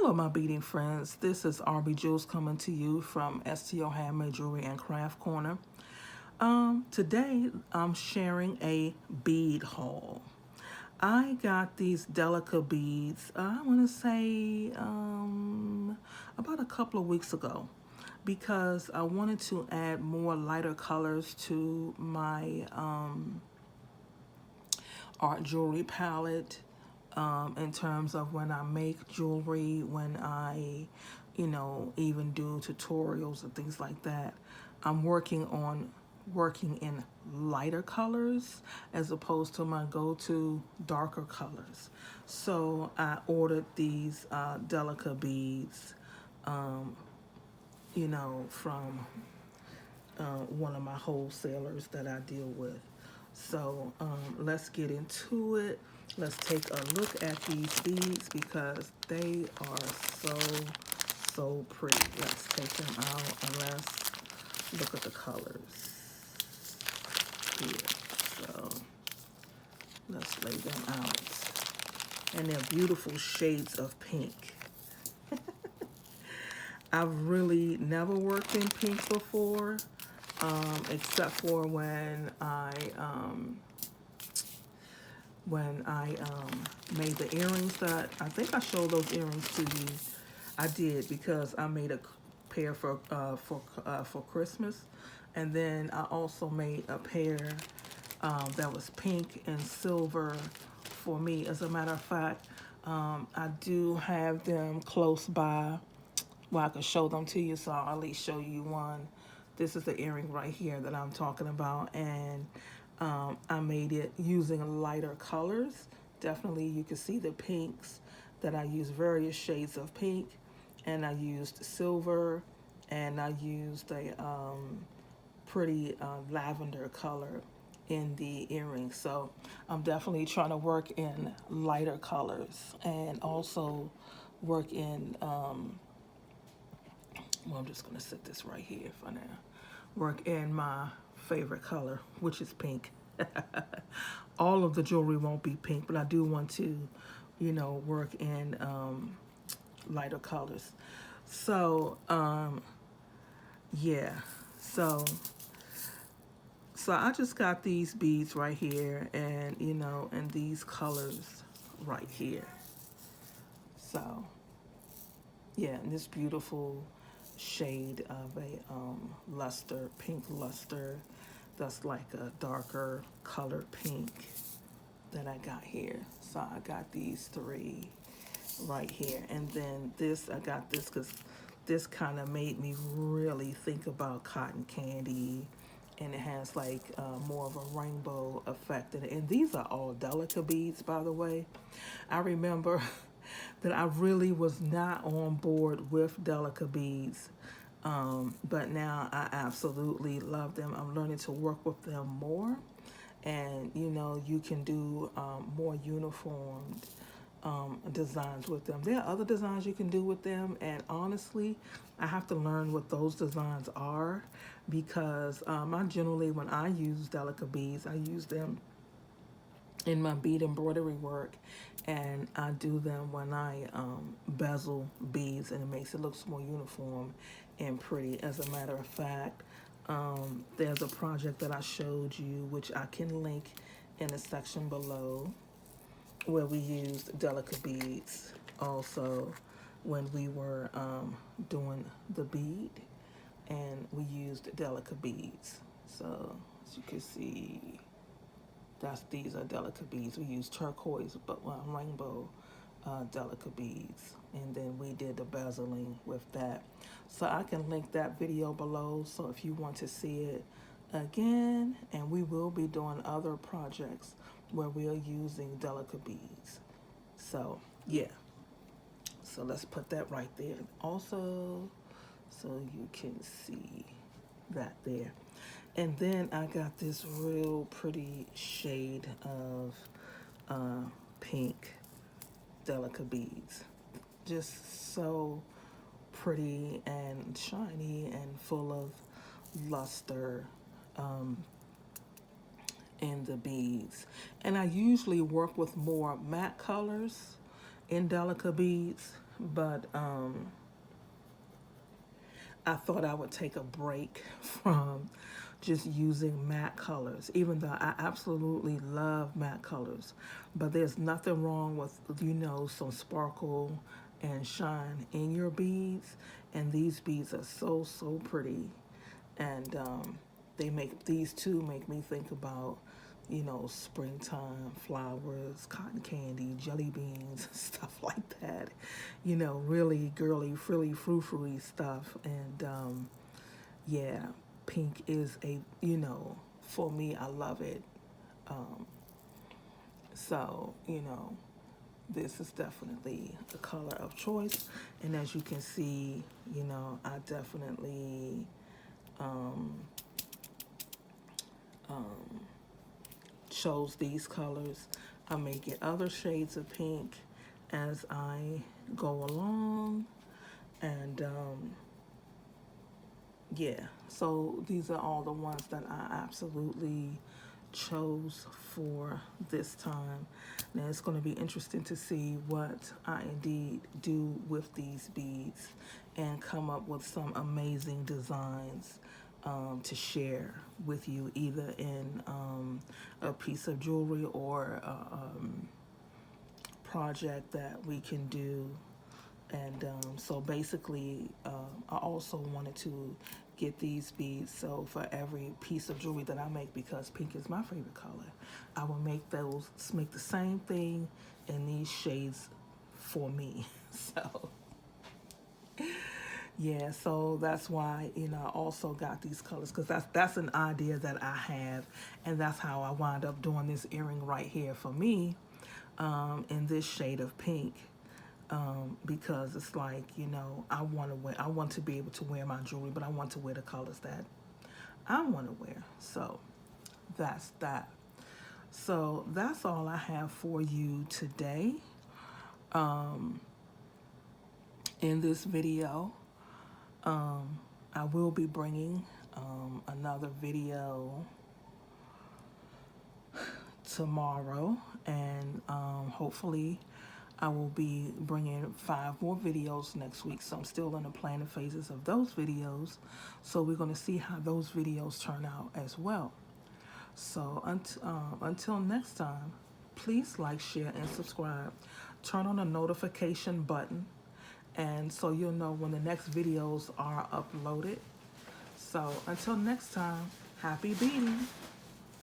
Hello, my beading friends. This is RB Jules coming to you from STO Handmade Jewelry and Craft Corner. Today, I'm sharing a bead haul. I got these Delica beads, I want to say about a couple of weeks ago because I wanted to add more lighter colors to my art jewelry palette. In terms of when I make jewelry, when I, even do tutorials and things like that, I'm working in lighter colors as opposed to my go-to darker colors. So I ordered these Delica beads, from one of my wholesalers that I deal with. So let's get into it. Let's take a look at these beads because they are so pretty. Let's take them out and let's look at the colors here. So let's lay them out. And they're beautiful shades of pink. I've really never worked in pink before, except for when I made the earrings that I think I showed those earrings to you. I did because I made a pair for Christmas, and then I also made a pair that was pink and silver for me. As a matter of fact, I do have them close by. Well, I can show them to you, so I'll at least show you one. This is the earring right here that I'm talking about, and I made it using lighter colors. Definitely, you can see the pinks that I used, various shades of pink, and I used silver, and I used a pretty lavender color in the earring. So I'm definitely trying to work in lighter colors and also work in well, I'm just gonna set this right here for now. Work in my favorite color, which is pink. All of the jewelry won't be pink, but I do want to, work in lighter colors. So, yeah. So I just got these beads right here, and and these colors right here. So, yeah, and this beautiful shade of a luster, pink luster, that's like a darker colored pink that I got here. So I got these three right here, and then this, I got this because this kind of made me really think about cotton candy, and it has like more of a rainbow effect in it. And these are all Delica beads, by the way. I remember that I really was not on board with Delica beads, but now I absolutely love them. I'm learning to work with them more, and you can do more uniformed designs with them. There are other designs you can do with them, and honestly, I have to learn what those designs are because I generally, when I use Delica beads, I use them in my bead embroidery work, and I do them when I bezel beads, and it makes it look more uniform and pretty. As a matter of fact, there's a project that I showed you, which I can link in the section below, where we used Delica beads also when we were doing the bead, and we used Delica beads. So as you can see, these are Delica beads. We used turquoise, but rainbow Delica beads, and then we did the bezeling with that. So I can link that video below. So if you want to see it again, and we will be doing other projects where we are using Delica beads. So yeah. So let's put that right there. Also, so you can see that there. And then I got this real pretty shade of pink Delica beads. Just so pretty and shiny and full of luster in the beads. And I usually work with more matte colors in Delica beads but I thought I would take a break from just using matte colors, even though I absolutely love matte colors. But there's nothing wrong with, some sparkle and shine in your beads. And these beads are so, so pretty. And these two make me think about, springtime, flowers, cotton candy, jelly beans, stuff like that. Really girly, frilly, frou-frou stuff. And yeah, pink is for me, I love it. Um, so, this is definitely the color of choice. And as you can see, I definitely um, um, chose these colors. I may get other shades of pink as I go along. And yeah, so these are all the ones that I absolutely chose for this time. Now it's going to be interesting to see what I indeed do with these beads and come up with some amazing designs to share with you, either in a piece of jewelry or a project that we can do. And so basically, I also wanted to get these beads. So for every piece of jewelry that I make, because pink is my favorite color, I will make the same thing in these shades for me. So yeah, so that's why, I also got these colors, because that's an idea that I have, and that's how I wound up doing this earring right here for me, in this shade of pink. Because it's like, I want to be able to wear my jewelry, but I want to wear the colors that I want to wear. So that's that. So that's all I have for you today in this video. I will be bringing another video tomorrow, and hopefully I will be bringing 5 more videos next week. So I'm still in the planning phases of those videos. So we're going to see how those videos turn out as well. So until next time, please like, share, and subscribe. Turn on the notification button, and so you'll know when the next videos are uploaded. So until next time, happy beading.